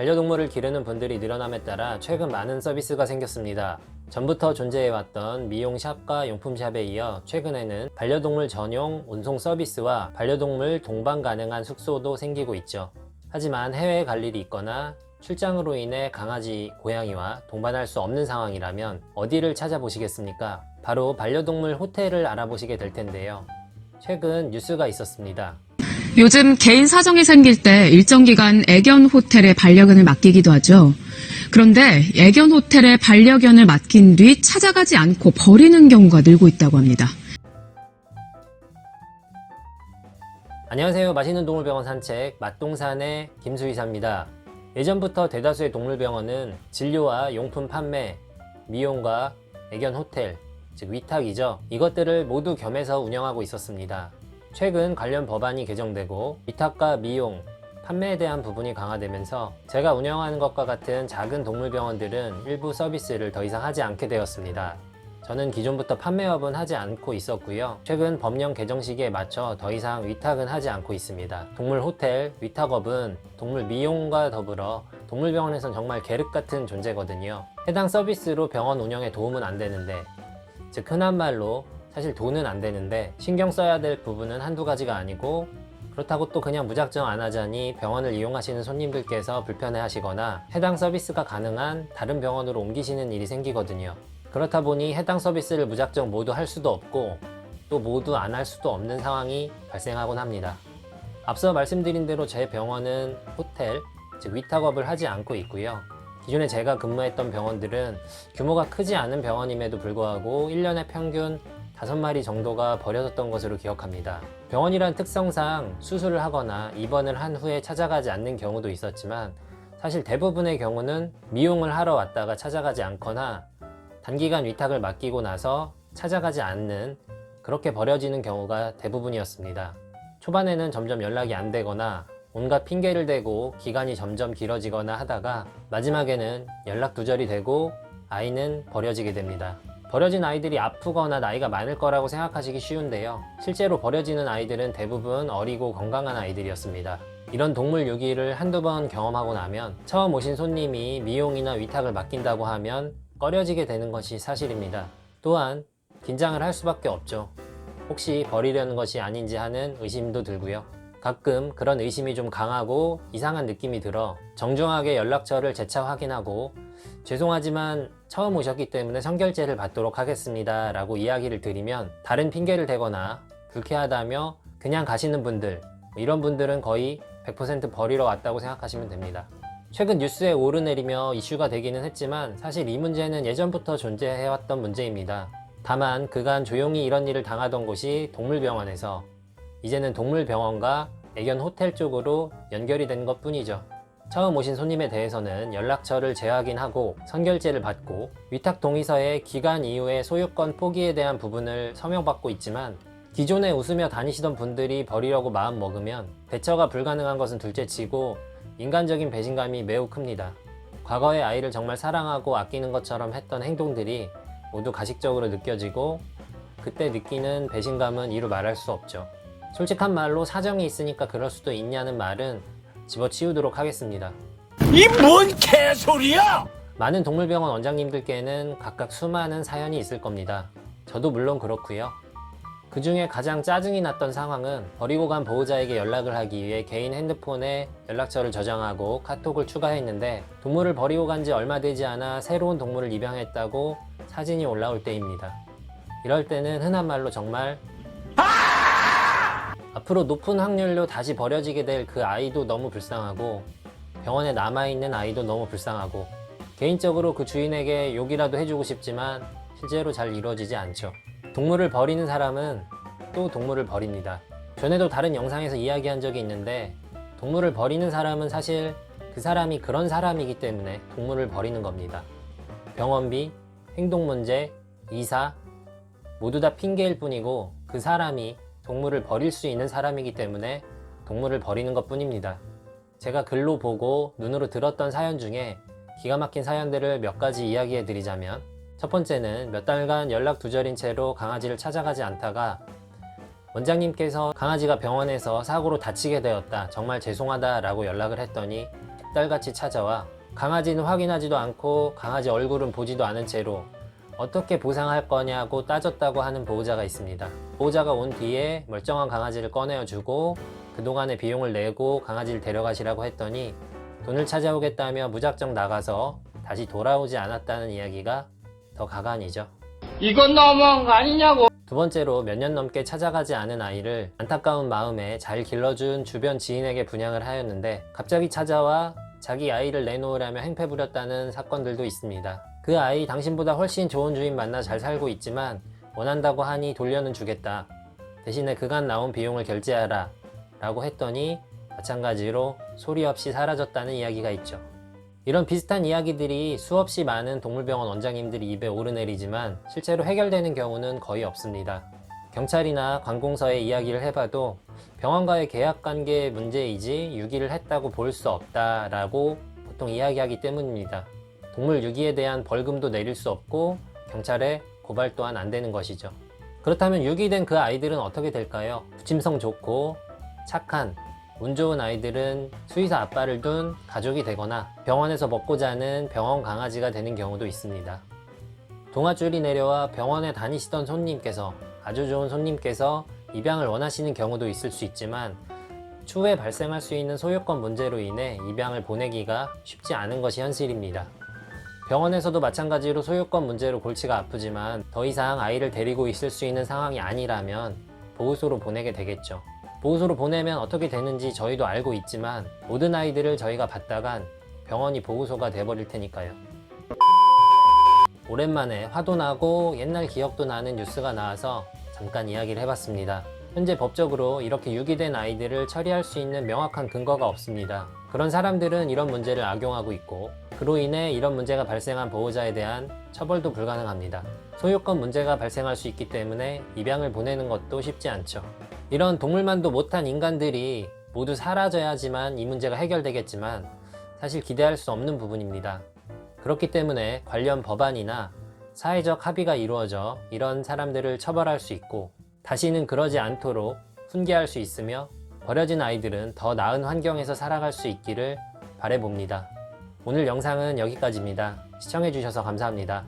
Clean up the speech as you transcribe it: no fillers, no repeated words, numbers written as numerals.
반려동물을 기르는 분들이 늘어남에 따라 최근 많은 서비스가 생겼습니다. 전부터 존재해왔던 미용샵과 용품샵에 이어 최근에는 반려동물 전용 운송 서비스와 반려동물 동반 가능한 숙소도 생기고 있죠. 하지만 해외에 갈 일이 있거나 출장으로 인해 강아지, 고양이와 동반할 수 없는 상황이라면 어디를 찾아보시겠습니까? 바로 반려동물 호텔을 알아보시게 될 텐데요. 최근 뉴스가 있었습니다. 요즘 개인 사정이 생길 때 일정 기간 애견 호텔에 반려견을 맡기기도 하죠. 그런데 애견 호텔에 반려견을 맡긴 뒤 찾아가지 않고 버리는 경우가 늘고 있다고 합니다. 안녕하세요. 맛있는 동물병원 산책 맛동산의 김수의사입니다. 예전부터 대다수의 동물병원은 진료와 용품 판매, 미용과 애견 호텔, 즉 위탁이죠. 이것들을 모두 겸해서 운영하고 있었습니다. 최근 관련 법안이 개정되고 위탁과 미용, 판매에 대한 부분이 강화되면서 제가 운영하는 것과 같은 작은 동물병원들은 일부 서비스를 더 이상 하지 않게 되었습니다. 저는 기존부터 판매업은 하지 않고 있었고요. 최근 법령 개정 시기에 맞춰 더 이상 위탁은 하지 않고 있습니다. 동물 호텔, 위탁업은 동물 미용과 더불어 동물병원에선 정말 계륵 같은 존재거든요. 해당 서비스로 병원 운영에 도움은 안 되는데, 즉 흔한 말로 사실 돈은 안 되는데 신경 써야 될 부분은 한두 가지가 아니고, 그렇다고 또 그냥 무작정 안 하자니 병원을 이용하시는 손님들께서 불편해 하시거나 해당 서비스가 가능한 다른 병원으로 옮기시는 일이 생기거든요. 그렇다 보니 해당 서비스를 무작정 모두 할 수도 없고 또 모두 안 할 수도 없는 상황이 발생하곤 합니다. 앞서 말씀드린 대로 제 병원은 호텔, 즉 위탁업을 하지 않고 있고요. 기존에 제가 근무했던 병원들은 규모가 크지 않은 병원임에도 불구하고 1년에 평균 5마리 정도가 버려졌던 것으로 기억합니다. 병원이란 특성상 수술을 하거나 입원을 한 후에 찾아가지 않는 경우도 있었지만, 사실 대부분의 경우는 미용을 하러 왔다가 찾아가지 않거나 단기간 위탁을 맡기고 나서 찾아가지 않는, 그렇게 버려지는 경우가 대부분이었습니다. 초반에는 점점 연락이 안 되거나 온갖 핑계를 대고 기간이 점점 길어지거나 하다가 마지막에는 연락 두절이 되고 아이는 버려지게 됩니다. 버려진 아이들이 아프거나 나이가 많을 거라고 생각하시기 쉬운데요. 실제로 버려지는 아이들은 대부분 어리고 건강한 아이들이었습니다. 이런 동물 유기를 한두 번 경험하고 나면 처음 오신 손님이 미용이나 위탁을 맡긴다고 하면 꺼려지게 되는 것이 사실입니다. 또한 긴장을 할 수밖에 없죠. 혹시 버리려는 것이 아닌지 하는 의심도 들고요. 가끔 그런 의심이 좀 강하고 이상한 느낌이 들어 정중하게 연락처를 재차 확인하고 죄송하지만 처음 오셨기 때문에 선결제를 받도록 하겠습니다 라고 이야기를 드리면 다른 핑계를 대거나 불쾌하다며 그냥 가시는 분들, 이런 분들은 거의 100% 버리러 왔다고 생각하시면 됩니다. 최근 뉴스에 오르내리며 이슈가 되기는 했지만 사실 이 문제는 예전부터 존재해왔던 문제입니다. 다만 그간 조용히 이런 일을 당하던 곳이 동물병원에서 이제는 동물병원과 애견 호텔 쪽으로 연결이 된 것 뿐이죠. 처음 오신 손님에 대해서는 연락처를 재확인하고 선결제를 받고 위탁 동의서에 기간 이후에 소유권 포기에 대한 부분을 서명받고 있지만, 기존에 웃으며 다니시던 분들이 버리려고 마음 먹으면 대처가 불가능한 것은 둘째치고 인간적인 배신감이 매우 큽니다. 과거에 아이를 정말 사랑하고 아끼는 것처럼 했던 행동들이 모두 가식적으로 느껴지고 그때 느끼는 배신감은 이루 말할 수 없죠. 솔직한 말로 사정이 있으니까 그럴 수도 있냐는 말은 집어치우도록 하겠습니다. 이 뭔 개소리야! 많은 동물병원 원장님들께는 각각 수많은 사연이 있을 겁니다. 저도 물론 그렇고요. 그 중에 가장 짜증이 났던 상황은 버리고 간 보호자에게 연락을 하기 위해 개인 핸드폰에 연락처를 저장하고 카톡을 추가했는데 동물을 버리고 간 지 얼마 되지 않아 새로운 동물을 입양했다고 사진이 올라올 때입니다. 이럴 때는 흔한 말로 정말 앞으로 높은 확률로 다시 버려지게 될 그 아이도 너무 불쌍하고 병원에 남아있는 아이도 너무 불쌍하고, 개인적으로 그 주인에게 욕이라도 해주고 싶지만 실제로 잘 이루어지지 않죠. 동물을 버리는 사람은 또 동물을 버립니다. 전에도 다른 영상에서 이야기한 적이 있는데, 동물을 버리는 사람은 사실 그 사람이 그런 사람이기 때문에 동물을 버리는 겁니다. 병원비, 행동문제, 이사 모두 다 핑계일 뿐이고 그 사람이 동물을 버릴 수 있는 사람이기 때문에 동물을 버리는 것 뿐입니다. 제가 글로 보고 눈으로 들었던 사연 중에 기가 막힌 사연들을 몇 가지 이야기해 드리자면, 첫 번째는 몇 달간 연락 두절인 채로 강아지를 찾아가지 않다가 원장님께서 강아지가 병원에서 사고로 다치게 되었다, 정말 죄송하다 라고 연락을 했더니 넋달같이 찾아와 강아지는 확인하지도 않고 강아지 얼굴은 보지도 않은 채로 어떻게 보상할 거냐고 따졌다고 하는 보호자가 있습니다. 보호자가 온 뒤에 멀쩡한 강아지를 꺼내어주고 그동안의 비용을 내고 강아지를 데려가시라고 했더니 돈을 찾아오겠다며 무작정 나가서 다시 돌아오지 않았다는 이야기가 더 가관이죠. 이건 너무한 거 아니냐고. 두 번째로 몇 년 넘게 찾아가지 않은 아이를 안타까운 마음에 잘 길러준 주변 지인에게 분양을 하였는데 갑자기 찾아와 자기 아이를 내놓으라며 행패 부렸다는 사건들도 있습니다. 그 아이 당신보다 훨씬 좋은 주인 만나 잘 살고 있지만 원한다고 하니 돌려는 주겠다. 대신에 그간 나온 비용을 결제하라 라고 했더니 마찬가지로 소리 없이 사라졌다는 이야기가 있죠. 이런 비슷한 이야기들이 수없이 많은 동물병원 원장님들이 입에 오르내리지만 실제로 해결되는 경우는 거의 없습니다. 경찰이나 관공서에 이야기를 해봐도 병원과의 계약관계 문제이지 유기를 했다고 볼 수 없다라고 보통 이야기하기 때문입니다. 동물 유기에 대한 벌금도 내릴 수 없고 경찰에 고발 또한 안 되는 것이죠. 그렇다면 유기된 그 아이들은 어떻게 될까요? 부침성 좋고 착한 운 좋은 아이들은 수의사 아빠를 둔 가족이 되거나 병원에서 먹고 자는 병원 강아지가 되는 경우도 있습니다. 동아줄이 내려와 병원에 다니시던 손님께서 아주 좋은 손님께서 입양을 원하시는 경우도 있을 수 있지만 추후에 발생할 수 있는 소유권 문제로 인해 입양을 보내기가 쉽지 않은 것이 현실입니다. 병원에서도 마찬가지로 소유권 문제로 골치가 아프지만 더 이상 아이를 데리고 있을 수 있는 상황이 아니라면 보호소로 보내게 되겠죠. 보호소로 보내면 어떻게 되는지 저희도 알고 있지만 모든 아이들을 저희가 봤다간 병원이 보호소가 돼버릴 테니까요. 오랜만에 화도 나고 옛날 기억도 나는 뉴스가 나와서 잠깐 이야기를 해봤습니다. 현재 법적으로 이렇게 유기된 아이들을 처리할 수 있는 명확한 근거가 없습니다. 그런 사람들은 이런 문제를 악용하고 있고 그로 인해 이런 문제가 발생한 보호자에 대한 처벌도 불가능합니다. 소유권 문제가 발생할 수 있기 때문에 입양을 보내는 것도 쉽지 않죠. 이런 동물만도 못한 인간들이 모두 사라져야지만 이 문제가 해결되겠지만 사실 기대할 수 없는 부분입니다. 그렇기 때문에 관련 법안이나 사회적 합의가 이루어져 이런 사람들을 처벌할 수 있고 다시는 그러지 않도록 훈계할 수 있으며 버려진 아이들은 더 나은 환경에서 살아갈 수 있기를 바라봅니다. 오늘 영상은 여기까지입니다. 시청해주셔서 감사합니다.